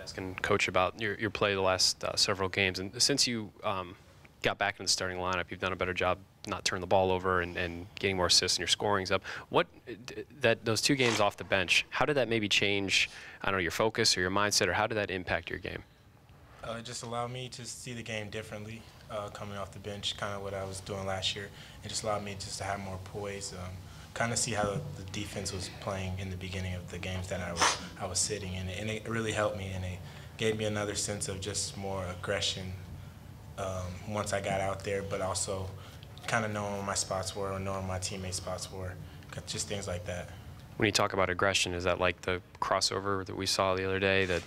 asking Coach about your play the last several games, and since you got back in the starting lineup, you've done a better job not turning the ball over and getting more assists and your scoring's up. Those 2 games off the bench, how did that maybe change, I don't know, your focus or your mindset, or how did that impact your game? It just allowed me to see the game differently coming off the bench, kind of what I was doing last year. It just allowed me just to have more poise, kind of see how the defense was playing in the beginning of the games that I was sitting in, and it really helped me, and it gave me another sense of just more aggression once I got out there, but also kind of knowing where my spots were or knowing where my teammates' spots were, just things like that. When you talk about aggression, is that like the crossover that we saw the other day that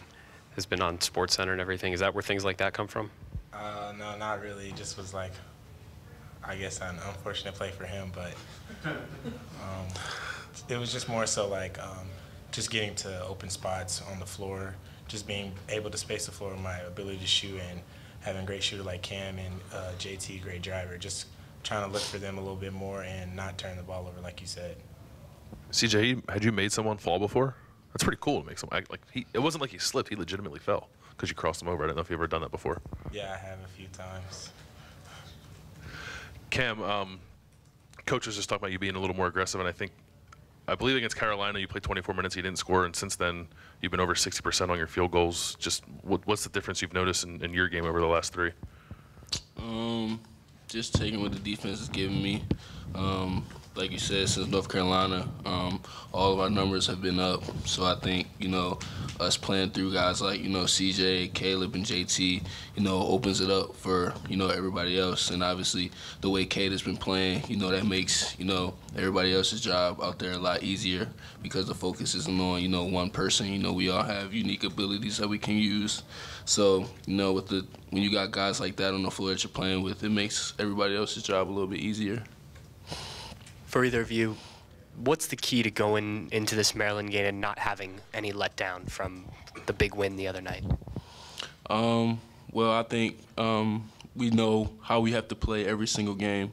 has been on SportsCenter and everything? Is that where things like that come from? No, not really. It just was like, I guess, an unfortunate play for him, but it was just more so like just getting to open spots on the floor, just being able to space the floor, my ability to shoot, and having a great shooter like Cam and JT, great driver, just trying to look for them a little bit more and not turn the ball over, like you said. CJ, had you made someone fall before? That's pretty cool to make someone act like it wasn't like he slipped, he legitimately fell because you crossed him over. I don't know if you've ever done that before. Yeah, I have a few times. Cam, Coach was just talking about you being a little more aggressive, and I believe against Carolina you played 24 minutes, you didn't score, and since then you've been over 60% on your field goals. Just what's the difference you've noticed in your game over the last 3? Just taking what the defense is giving me. Like you said, since North Carolina, all of our numbers have been up. So I think, us playing through guys like, CJ, Caleb, and JT, opens it up for, everybody else. And obviously the way Kate has been playing, that makes, everybody else's job out there a lot easier because the focus isn't on, one person. We all have unique abilities that we can use. So, when you got guys like that on the floor that you're playing with, it makes everybody else's job a little bit easier. For either of you, what's the key to going into this Maryland game and not having any letdown from the big win the other night? Well, I think we know how we have to play every single game.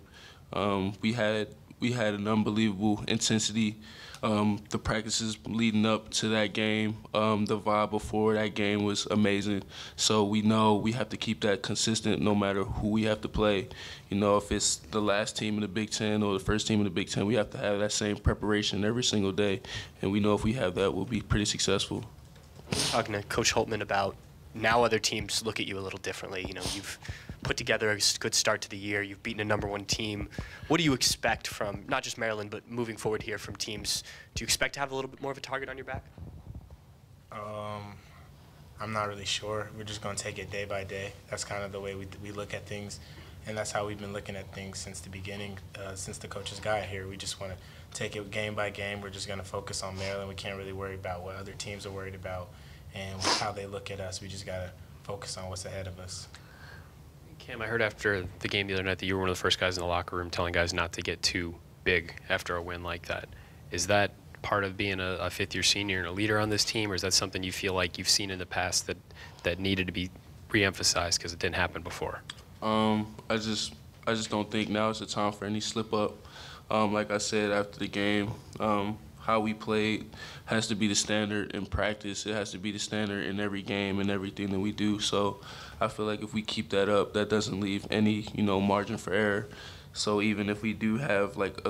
We had an unbelievable intensity. The practices leading up to that game, the vibe before that game was amazing. So we know we have to keep that consistent no matter who we have to play. If it's the last team in the Big Ten or the first team in the Big Ten, we have to have that same preparation every single day. And we know if we have that, we'll be pretty successful. Talking to Coach Holtman about now other teams look at you a little differently. You've put together a good start to the year. You've beaten a #1 team. What do you expect from not just Maryland, but moving forward here from teams? Do you expect to have a little bit more of a target on your back? I'm not really sure. We're just going to take it day by day. That's kind of the way we look at things, and that's how we've been looking at things since the beginning, since the coaches got here. We just want to take it game by game. We're just going to focus on Maryland. We can't really worry about what other teams are worried about and how they look at us. We just got to focus on what's ahead of us. Cam, I heard after the game the other night that you were one of the first guys in the locker room telling guys not to get too big after a win like that. Is that part of being a fifth-year senior and a leader on this team, or is that something you feel like you've seen in the past that needed to be re-emphasized because it didn't happen before? I just don't think now is the time for any slip-up. Like I said after the game, how we played has to be the standard in practice. It has to be the standard in every game and everything that we do. So I feel like if we keep that up, that doesn't leave any, margin for error. So even if we do have like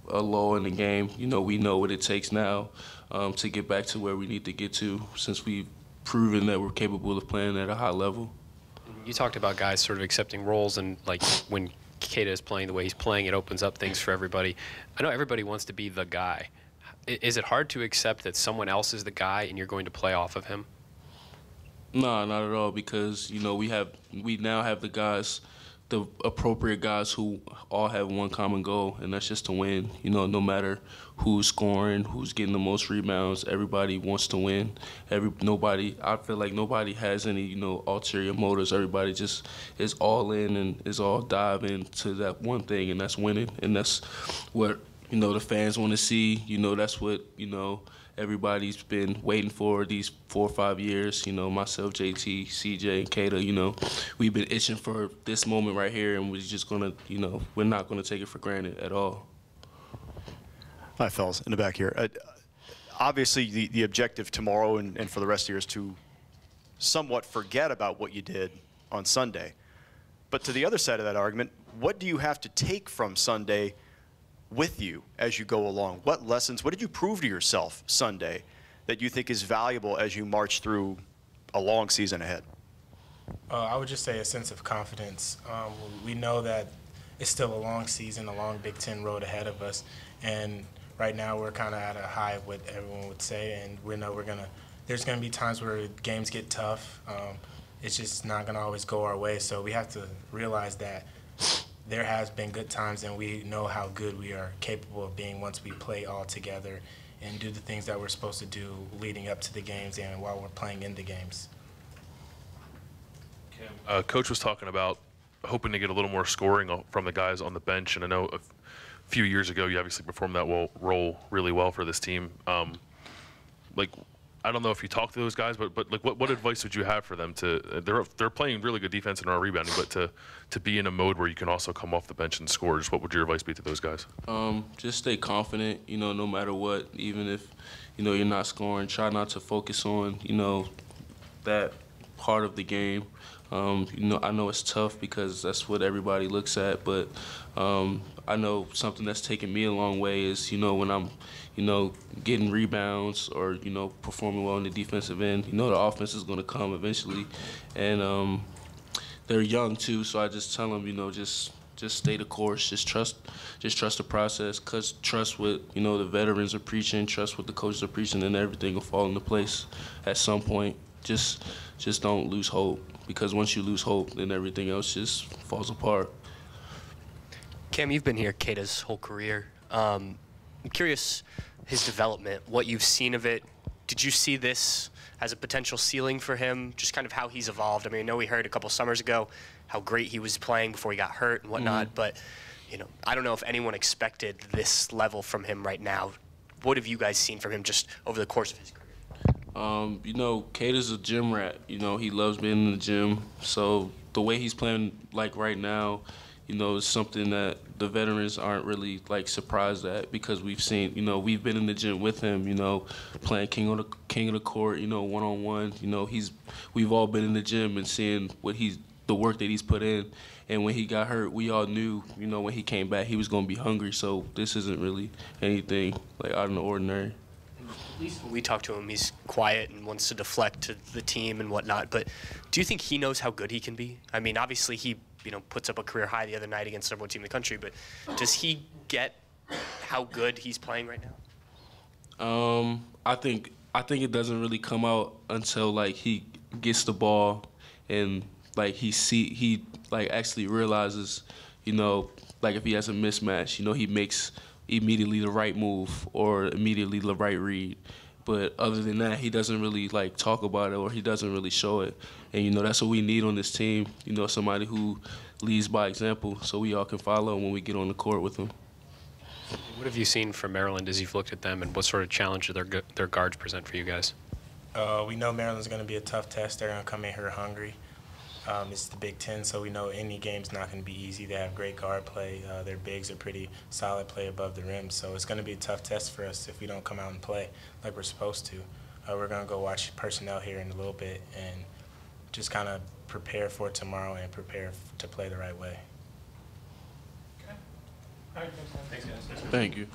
a lull in the game, we know what it takes now to get back to where we need to get to, since we've proven that we're capable of playing at a high level. You talked about guys sort of accepting roles, and like when Keita is playing the way he's playing, it opens up things for everybody. I know everybody wants to be the guy. Is it hard to accept that someone else is the guy and you're going to play off of him? No, not at all, because we now have the guys, the appropriate guys who all have one common goal, and that's just to win. No matter who's scoring, who's getting the most rebounds, everybody wants to win. I feel like nobody has any ulterior motives. Everybody just is all in and is all dive into that one thing, and that's winning. And that's what the fans want to see. That's what everybody's been waiting for these 4 or 5 years. Myself, JT, CJ, and Kata, we've been itching for this moment right here, and we're just gonna, we're not gonna take it for granted at all. Hi, fellas, in the back here. Obviously, the objective tomorrow and for the rest of the year is to somewhat forget about what you did on Sunday. But to the other side of that argument, what do you have to take from Sunday with you as you go along? What lessons, what did you prove to yourself Sunday that you think is valuable as you march through a long season ahead? I would just say a sense of confidence. We know that it's still a long season, a long Big Ten road ahead of us, and right now we're kind of at a high of what everyone would say, and we know there's going to be times where games get tough. It's just not going to always go our way, so we have to realize that there has been good times, and we know how good we are capable of being once we play all together and do the things that we're supposed to do leading up to the games and while we're playing in the games. Coach was talking about hoping to get a little more scoring from the guys on the bench, and I know a few years ago you obviously performed that role really well for this team. Like, I don't know if you talked to those guys, but like, what advice would you have for them they're playing really good defense and are rebounding, but to be in a mode where you can also come off the bench and score? Just what would your advice be to those guys? Just stay confident, no matter what. Even if, you're not scoring, try not to focus on, that part of the game. I know it's tough because that's what everybody looks at, but I know something that's taken me a long way is, when I'm, getting rebounds or, performing well on the defensive end, the offense is going to come eventually. And they're young too, so I just tell them, just stay the course, just trust the process, trust what, the veterans are preaching, trust what the coaches are preaching, and everything will fall into place at some point. Just don't lose hope, because once you lose hope, then everything else just falls apart. Cam, you've been here Keita's whole career. I'm curious his development, what you've seen of it. Did you see this as a potential ceiling for him, just kind of how he's evolved? I mean, I know we heard a couple summers ago how great he was playing before he got hurt and whatnot, but I don't know if anyone expected this level from him right now. What have you guys seen from him just over the course of his career? Keita's a gym rat. He loves being in the gym. So the way he's playing, like right now, is something that the veterans aren't really surprised at, because we've seen, we've been in the gym with him, playing king of the court, one-on-one. We've all been in the gym and seeing the work that he's put in. And when he got hurt, we all knew, when he came back, he was going to be hungry. So this isn't really anything out of the ordinary. At least when we talk to him, he's quiet and wants to deflect to the team and whatnot. But do you think he knows how good he can be? I mean, obviously he, puts up a career high the other night against the number one team in the country. But does he get how good he's playing right now? I think it doesn't really come out until he gets the ball and he actually realizes, if he has a mismatch, he makes immediately the right move or immediately the right read. But other than that, he doesn't really talk about it, or he doesn't really show it. And that's what we need on this team. Somebody who leads by example, so we all can follow when we get on the court with him. What have you seen from Maryland as you've looked at them, and what sort of challenge do their guards present for you guys? We know Maryland's going to be a tough test. They're going to come in here hungry. It's the Big Ten, so we know any game's not going to be easy. They have great guard play. Their bigs are pretty solid play above the rim, so it's going to be a tough test for us if we don't come out and play like we're supposed to. We're going to go watch personnel here in a little bit and just kind of prepare for tomorrow and prepare to play the right way. Okay. All right, thanks, guys. Thank you.